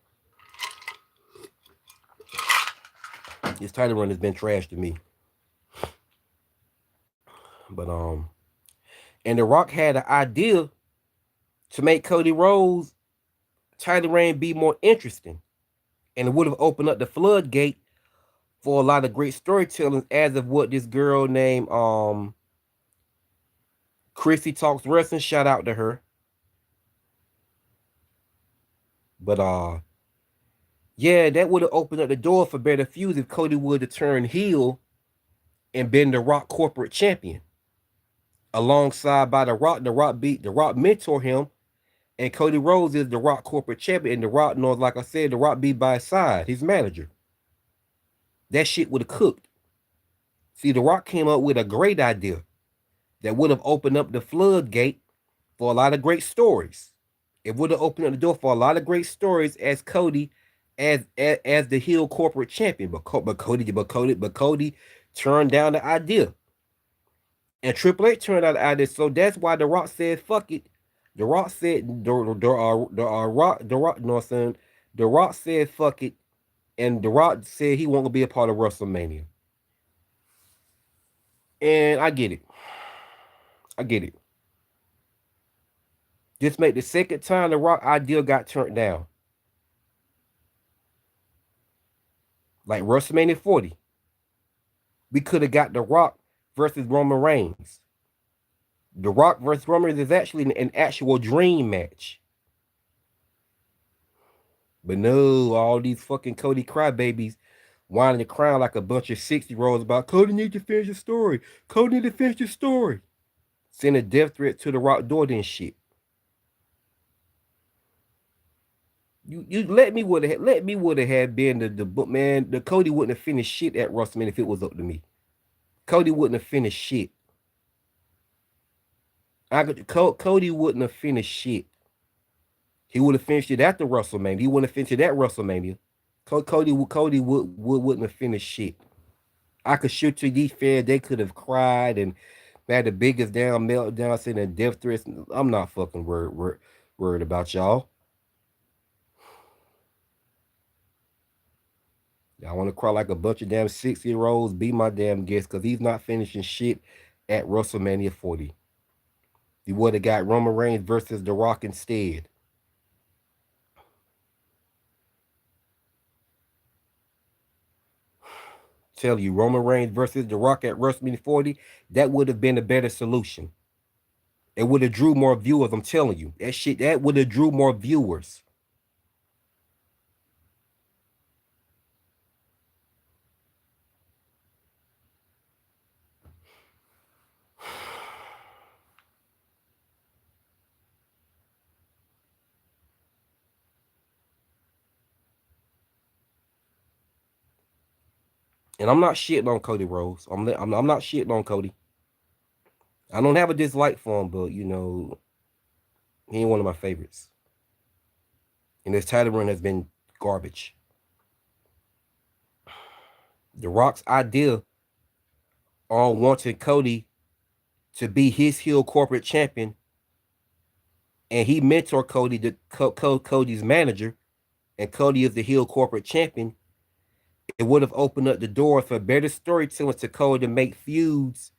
[SPEAKER 1] This title run has been trash to me. But and The Rock had an idea to make Cody Rhodes title reign be more interesting, and it would have opened up the floodgate for a lot of great storytelling, as of what this girl named Chrissy Talks Wrestling, shout out to her. But yeah, that would have opened up the door for better feuds if Cody would have turned heel and been the Rock corporate champion. Alongside by The Rock beat The Rock mentor him, and Cody Rhodes is the Rock corporate champion, and The Rock knows, like I said, The Rock be by his side, his manager. That shit would have cooked. See, The Rock came up with a great idea that would have opened up the floodgate for a lot of great stories. It would have opened up the door for a lot of great stories as Cody, as the heel corporate champion. But Cody turned down the idea, and Triple H turned down the idea. So that's why The Rock said, "Fuck it." The Rock said, The Rock, no, son. The Rock said, "Fuck it," and The Rock said he won't be a part of WrestleMania. And I get it. I get it. This made the second time The Rock idea got turned down. Like WrestleMania 40, we could have got The Rock versus Roman Reigns. The Rock versus Roman Reigns is actually an actual dream match. But no, all these fucking Cody crybabies whining and crying like a bunch of 60-year-olds about Cody need to finish the story. Cody need to finish the story. Send a death threat to The Rock door then shit. You let me would have had been the book man. The Cody wouldn't have finished shit at WrestleMania if it was up to me. Cody wouldn't have finished shit. Cody wouldn't have finished shit. He would have finished it after WrestleMania. He wouldn't have finished it at WrestleMania. Cody wouldn't have finished shit. I could shoot to these fans. They could have cried and had the biggest down meltdown, sending death threats. I'm not fucking worried about y'all. Y'all want to cry like a bunch of damn 6-year-olds? Be my damn guest, because he's not finishing shit at WrestleMania 40. He would have got Roman Reigns versus The Rock instead. Tell you, Roman Reigns versus The Rock at WrestleMania 40, that would have been a better solution. It would have drew more viewers. I'm telling you, that would have drew more viewers. And I'm not shitting on Cody Rhodes. I'm not shitting on Cody. I don't have a dislike for him, but he ain't one of my favorites. And his title run has been garbage. The Rock's idea on wanting Cody to be his heel corporate champion, and he mentored Cody, Cody's manager, and Cody is the heel corporate champion. It would have opened up the door for better storytelling to Cody to make feuds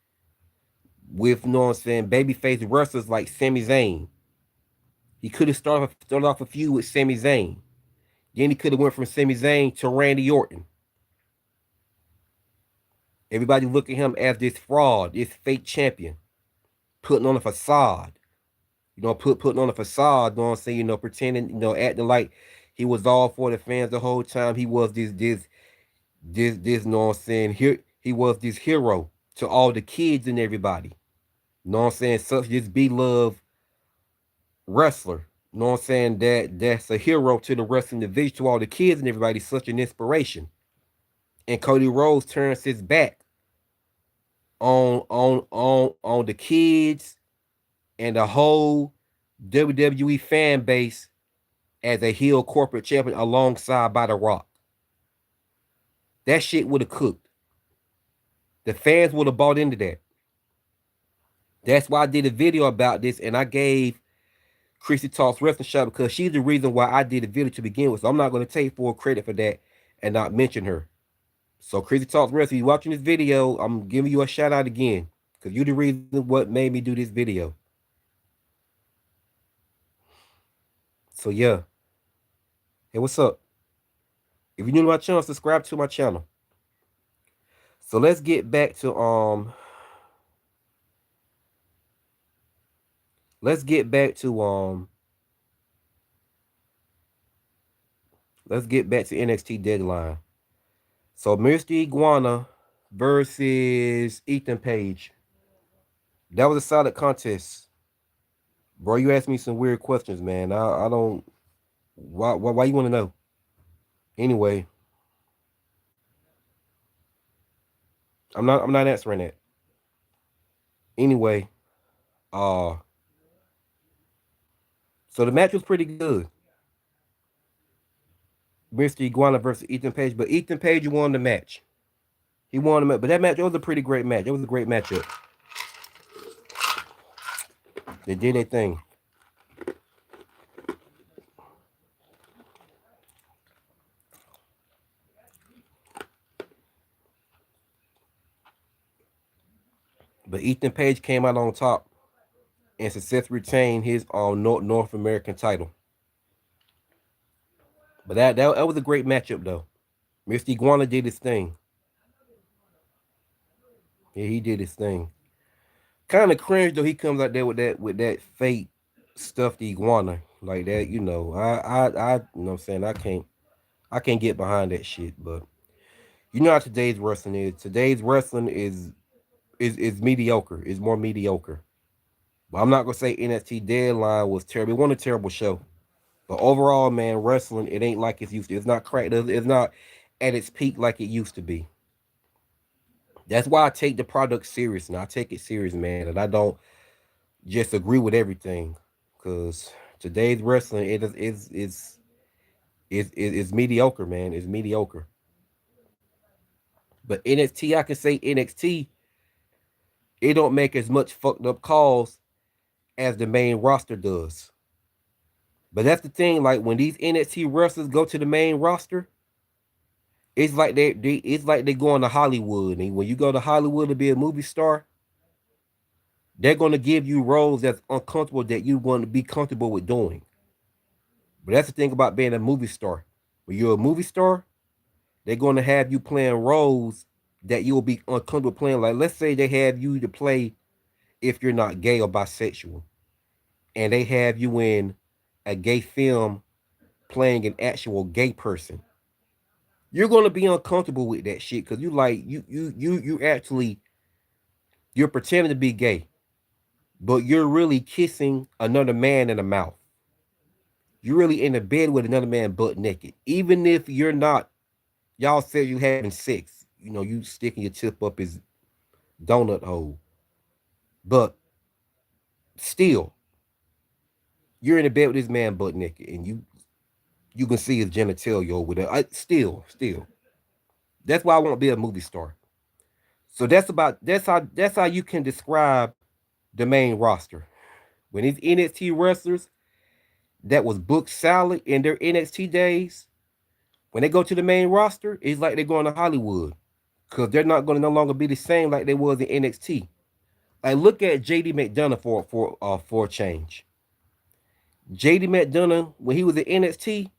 [SPEAKER 1] with, you know what I'm saying, babyface wrestlers like Sami Zayn. He could have started off a feud with Sami Zayn. Then he could have went from Sami Zayn to Randy Orton. Everybody look at him as this fraud, this fake champion, putting on a facade. Putting on a facade, you know what I'm saying, pretending, acting like he was all for the fans the whole time. He was this, you know what I'm saying, here he was this hero to all the kids and everybody. You know what I'm saying? Such this beloved wrestler. You know what I'm saying? That's a hero to the wrestling division, to all the kids and everybody, such an inspiration. And Cody Rhodes turns his back on the kids and the whole WWE fan base as a heel corporate champion alongside by The Rock. That shit would have cooked. The fans would have bought into that. That's why I did a video about this, and I gave Chrissy Talks Wrestling Shop because she's the reason why I did the video to begin with. So I'm not going to take full credit for that and not mention her. So Chrissy Talks Wrestling, you watching this video, I'm giving you a shout out again because you're the reason what made me do this video. So yeah. Hey, what's up? If you're new to my channel, subscribe to my channel. So let's get back to let's get back to let's get back to NXT Deadline. So Mr. Iguana versus Ethan Page. That was a solid contest. Bro, you asked me some weird questions, man. I don't why you want to know? Anyway, I'm not answering that. Anyway, uh so the match was pretty good. Mr. Iguana versus Ethan Page, but Ethan Page won the match. He won the match, but that match, it was a pretty great match. It was a great matchup. They did their thing. But Ethan Page came out on top and successfully retained his North American title. But that was a great matchup though. Mr. Iguana did his thing. Yeah, he did his thing. Kind of cringe though. He comes out there with that fake stuffed iguana like that. You know, I you know what I'm saying. I can't get behind that shit. But you know how today's wrestling is. Today's wrestling is mediocre. It's more mediocre. But I'm not gonna say NXT Deadline was terrible. It wasn't a terrible show. But overall, man, wrestling, it ain't like it's used to. It's not cracked. It's not at its peak like it used to be. That's why I take the product serious, and I take it serious, man. And I don't just agree with everything, because today's wrestling it's mediocre, man. It's mediocre. But NXT, I can say NXT, it don't make as much fucked up calls as the main roster does. But that's the thing. Like when these NXT wrestlers go to the main roster, it's like it's like they going to Hollywood. And when you go to Hollywood to be a movie star, they're gonna give you roles that's uncomfortable that you want to be comfortable with doing. But that's the thing about being a movie star. When you're a movie star, they're gonna have you playing roles that you'll be uncomfortable playing. Like let's say they have you to play if you're not gay or bisexual, and they have you in a gay film playing an actual gay person. You're gonna be uncomfortable with that shit because you actually you're pretending to be gay, but you're really kissing another man in the mouth. You're really in the bed with another man butt naked. Even if you're not, y'all said you having sex. You know, you sticking your tip up his donut hole. But still, you're in the bed with this man butt naked, and you can see his genitalia over there. Still. That's why I want to be a movie star. So that's how you can describe the main roster. When these NXT wrestlers that was booked solid in their NXT days, when they go to the main roster, it's like they're going to Hollywood. Because they're not going to no longer be the same like they was in NXT. Like look at JD McDonough for a change. JD McDonough, when he was in NXT,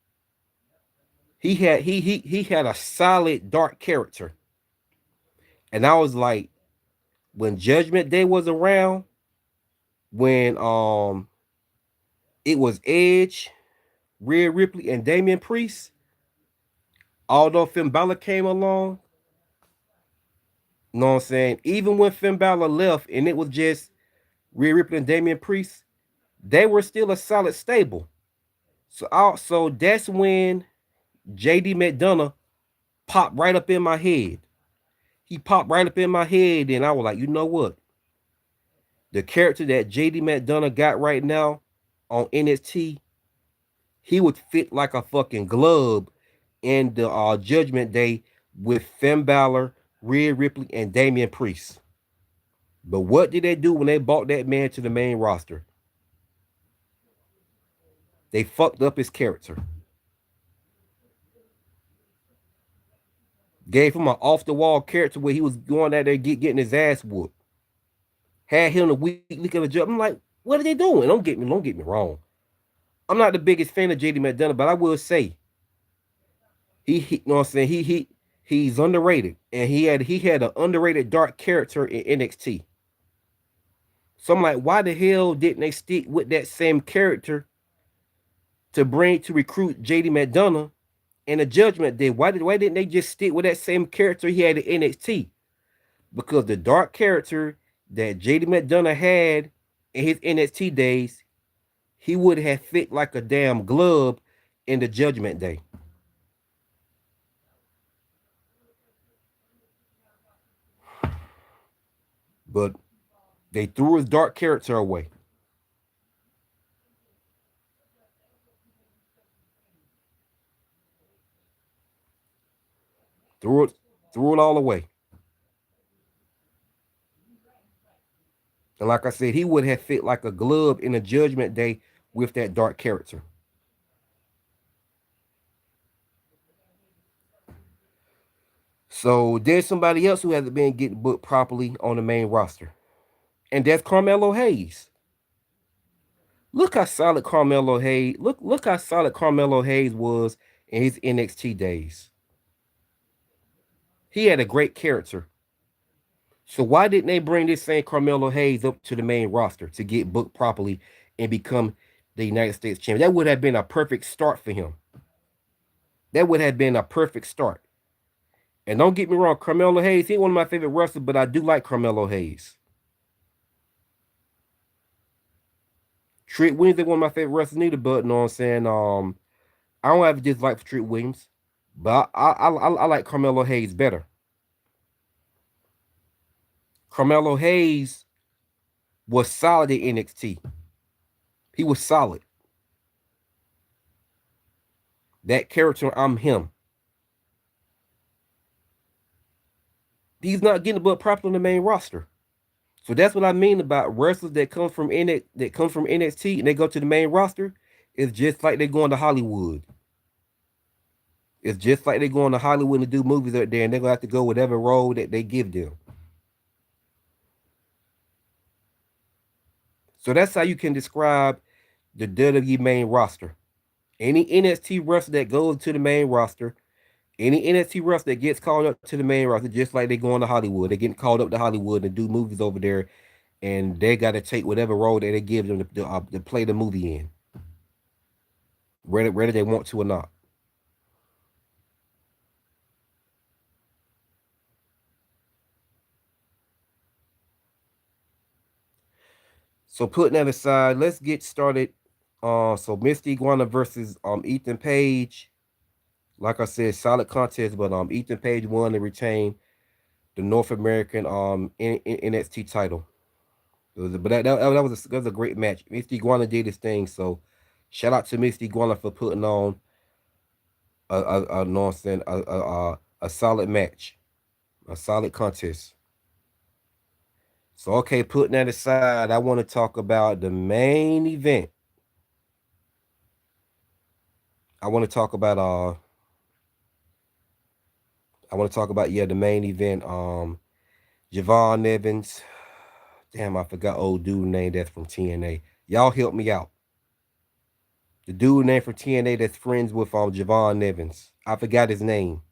[SPEAKER 1] he had a solid dark character. And I was like, when Judgment Day was around, when it was Edge, Rhea Ripley, and Damian Priest, although Finn Balor came along, you know what I'm saying? Even when Finn Balor left and it was just Rhea Ripley and Damian Priest, they were still a solid stable. So that's when JD McDonough popped right up in my head. He popped right up in my head, and I was like, you know what? The character that JD McDonough got right now on NXT, he would fit like a fucking glove in the Judgment Day with Finn Balor, Rhea Ripley, and Damian Priest. But what did they do when they brought that man to the main roster? They fucked up his character. Gave him an off the wall character where he was going out there getting his ass whooped. Had him a week of a job. I'm like, what are they doing? Don't get me wrong. I'm not the biggest fan of JD McDonough, but I will say he you know what I'm saying, he's underrated. And he had an underrated dark character in NXT. So I'm like, why the hell didn't they stick with that same character to recruit JD McDonough in the Judgment Day. Why didn't they just stick with that same character he had in NXT? Because the dark character that JD McDonough had in his NXT days, he would have fit like a damn glove in the Judgment Day. But they threw his dark character away. Threw it, threw it all away. And like I said, he would have fit like a glove in the Judgment Day with that dark character. So there's somebody else who hasn't been getting booked properly on the main roster, and that's Carmelo Hayes. Look how solid Carmelo Hayes. Look how solid Carmelo Hayes was in his NXT days. He had a great character. So why didn't they bring this same Carmelo Hayes up to the main roster to get booked properly and become the United States champion? That would have been a perfect start for him. That would have been a perfect start. And don't get me wrong, Carmelo Hayes, he ain't one of my favorite wrestlers, but I do like Carmelo Hayes. Trick Williams ain't one of my favorite wrestlers neither, but you know what I'm saying? I don't have a dislike for Trick Williams, but I like Carmelo Hayes better. Carmelo Hayes was solid in NXT. He was solid. That character, I'm him. He's not getting but proper on the main roster. So that's what I mean about wrestlers that come from NXT and they go to the main roster. It's just like they're going to Hollywood. It's just like they're going to Hollywood to do movies out there, and they're gonna have to go whatever role that they give them. So that's how you can describe the WWE main roster. Any NXT wrestler that goes to the main roster, any NXT wrestler that gets called up to the main roster, just like they going to Hollywood, they're getting called up to Hollywood and do movies over there, and they got to take whatever role that they give them to play the movie in, whether they want to or not. So putting that aside, let's get started. So Misty Iguana versus Ethan Page. Like I said, solid contest, but Ethan Page won to retain the North American NXT title. But that was a great match. Misty Iguana did his thing, so shout out to Misty Iguana for putting on a nonsense a solid match, a solid contest. So okay, putting that aside, I want to talk about the main event. I want to talk about the main event. Javon Evans. Damn, I forgot old dude name that's from TNA. Y'all help me out. The dude name from TNA that's friends with Javon Evans. I forgot his name.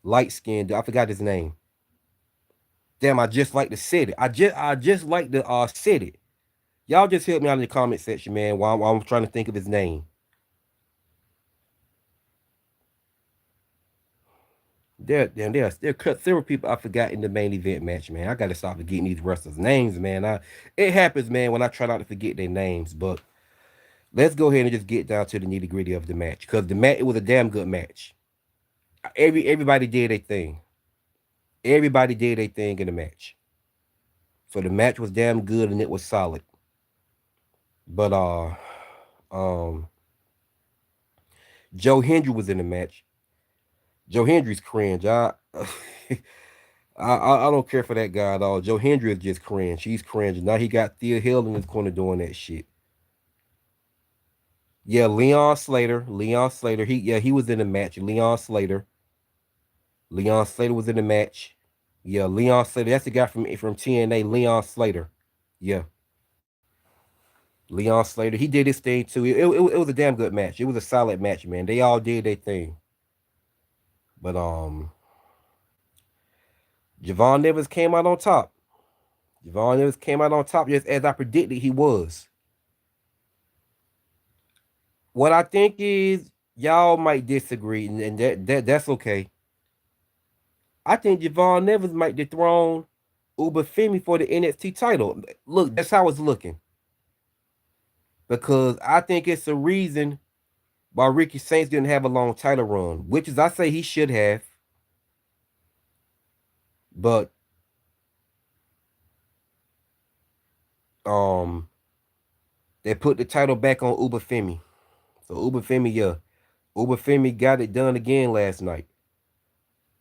[SPEAKER 1] Light skinned. I forgot his name. Damn, I just like to sit it. I just like to sit it. Y'all just help me out in the comment section, man, while I'm trying to think of his name. There cut several people I forgot in the main event match, man. I gotta stop forgetting these wrestlers' names, man. It happens, man, when I try not to forget their names. But let's go ahead and just get down to the nitty gritty of the match, because the match it was a damn good match. Everybody did their thing. Everybody did their thing in the match. So the match was damn good and it was solid. But um, Joe Hendry was in the match. Joe Hendry's cringe. I don't care for that guy at all. Joe Hendry is just cringe. He's cringe. Now he got Thea Hill in his corner doing that shit. Yeah, Leon Slater. Leon Slater. He was in the match. Leon Slater. Leon Slater was in the match. Yeah, Leon Slater. That's the guy from TNA. Leon Slater. Yeah, Leon Slater. He did his thing too. It was a damn good match. It was a solid match, man. They all did their thing. But Javon Evans came out on top. Javon Evans came out on top just as I predicted he was. What I think is y'all might disagree, and that's okay. I think Javon Nevins might dethrone Uber Femi for the NXT title. Look, that's how it's looking because I think it's a reason why Ricky Saints didn't have a long title run, which is I say he should have, but um they put the title back on Uber Femi. So Uber Femi, yeah, Uber Femi got it done again last night.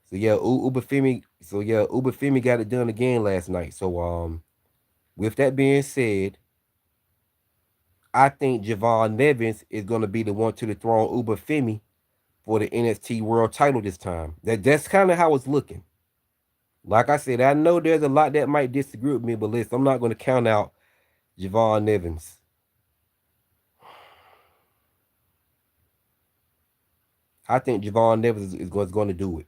[SPEAKER 1] So yeah, Uber Femi. So yeah, Uber Femi got it done again last night. So with that being said, I think Javon Nevins is gonna be the one to dethrone Uber Femi for the NXT World Title this time. That's kind of how it's looking. Like I said, I know there's a lot that might disagree with me, but listen, I'm not gonna count out Javon Nevins. I think Javon Nevins is going to do it.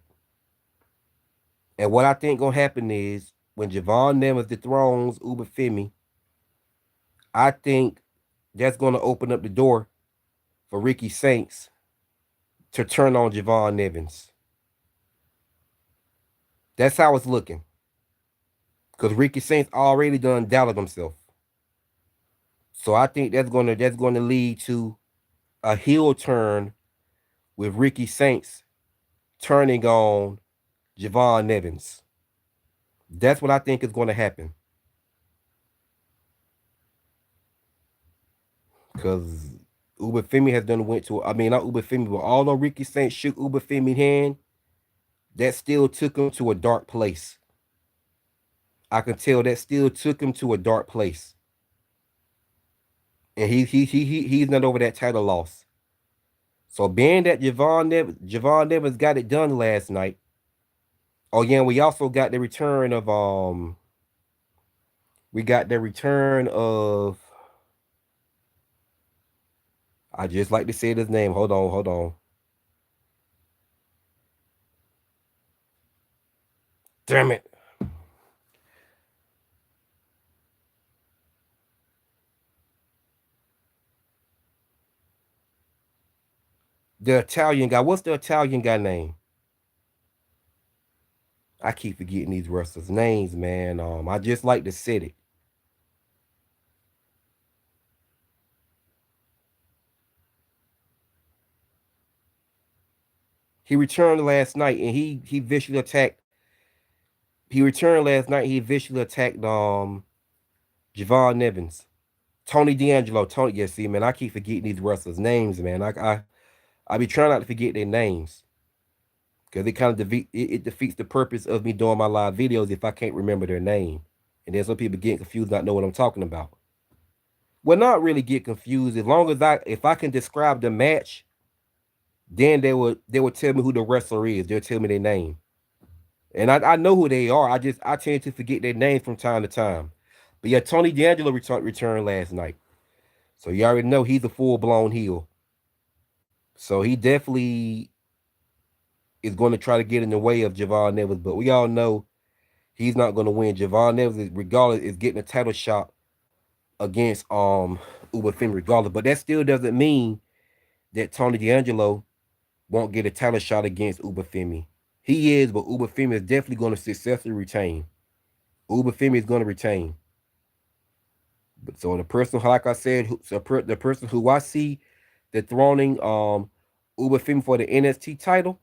[SPEAKER 1] And what I think gonna happen is when Javon Nevins dethrones Uber Femi, I think that's gonna open up the door for Ricky Saints to turn on Javon Nevins. That's how it's looking. Because Ricky Saints already done doubted himself. So I think that's gonna lead to a heel turn with Ricky Saints turning on Javon Nevins. That's what I think is gonna happen. Because Uber Femi has done went to, I mean, not Uber Femi, but although Ricky Saints shook Uber Femi's hand, that still took him to a dark place. I can tell that still took him to a dark place. And he's not over that title loss. So being that Javon Nevins got it done last night. Oh yeah, and we also got the return of we got the return of I just like to say his name. Hold on. Damn it. The Italian guy. What's the Italian guy name? I keep forgetting these wrestlers' names, man. I just like to say it. He returned last night and he viciously attacked. He returned last night. He viciously attacked Javon Nevins, Tony D'Angelo, Tony. Yeah, see, man, I keep forgetting these wrestlers' names, man. I be trying not to forget their names because it kind of it defeats the purpose of me doing my live videos if I can't remember their name. And then some people get confused, not know what I'm talking about. Well, not really get confused as long as if I can describe the match, then they would tell me who the wrestler is. They'll tell me their name. And I know who they are. I tend to forget their names from time to time. But yeah, Tony D'Angelo returned last night. So you already know he's a full blown heel. So he definitely is going to try to get in the way of Javon Nevins. But we all know he's not going to win. Javon Nevins, regardless, is getting a title shot against Uber Finn regardless. But that still doesn't mean that Tony D'Angelo won't get a title shot against Uber Femi. He is, but Uber Femi is definitely going to successfully retain. Uber Femi is going to retain. But so the person, like I said, the person who I see dethroning Uber Femi for the NXT title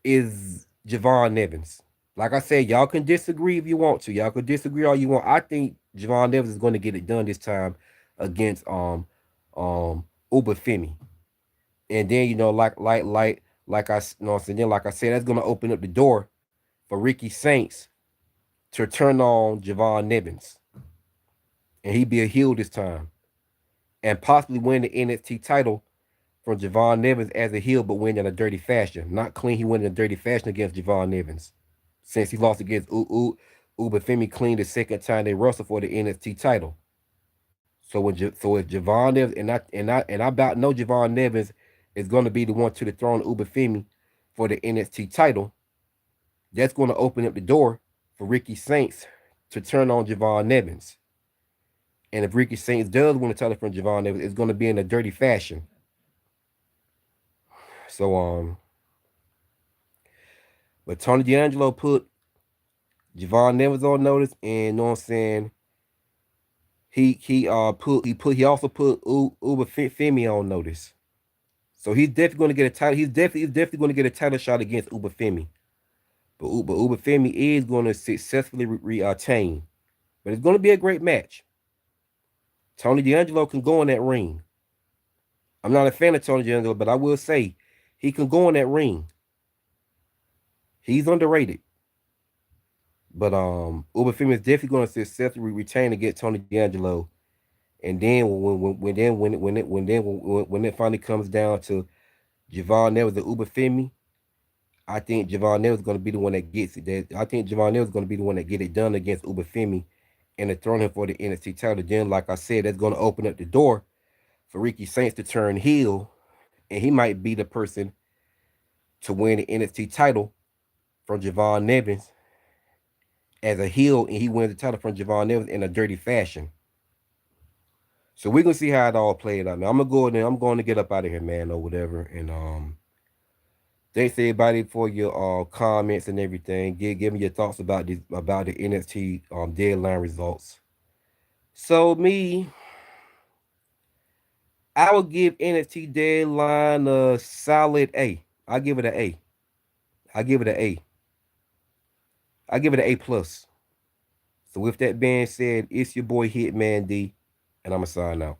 [SPEAKER 1] is Javon Nevins. Like I said, y'all can disagree if you want to. Y'all can disagree all you want. I think Javon Nevins is going to get it done this time against Uber Femi. And then like I you know what I'm saying, then like I said, that's gonna open up the door for Ricky Saints to turn on Javon Nevins. And he be a heel this time. And possibly win the NXT title from Javon Nevins as a heel, but win in a dirty fashion. Not clean, he win in a dirty fashion against Javon Nevins. Since he lost against Uber Femi clean the second time they wrestled for the NXT title. So if Javon Nevins and I about know Javon Nevins is going to be the one to the throne Uber Femi for the NXT title, that's going to open up the door for Ricky Saints to turn on Javon Nevins. And if Ricky Saints does win the title from Javon Nevins, it's going to be in a dirty fashion. So but Tony D'Angelo put Javon Nevers on notice, and you know what I'm saying. He also put Uber Femi on notice. So he's definitely going to get a title. He's definitely going to get a title shot against Uber Femi. But Uber Femi is going to successfully retain. But it's going to be a great match. Tony D'Angelo can go in that ring. I'm not a fan of Tony D'Angelo, but I will say he can go in that ring. He's underrated. But Uber Femi is definitely going to successfully retain against Tony D'Angelo. And then when it finally comes down to Javon Nevers and Uber Femi, I think Javon Nevers is going to be the one that gets it. I think Javon Nevers is going to be the one that get it done against Uber Femi and throwing him for the NXT title. Then, like I said, that's going to open up the door for Ricky Saints to turn heel, and he might be the person to win the NXT title from Javon Nevers as a heel, and he wins the title from Javon Nevers in a dirty fashion. So we're gonna see how it all played out. Now I'm gonna go in there. I'm going to get up out of here, man, or whatever. And thanks everybody for your comments and everything. Give me your thoughts about the NXT deadline results. So me, I would give NXT deadline a solid A. I give it an A. I give it an A. I give it an A plus. So with that being said, it's your boy Hitman D, and I'ma sign out.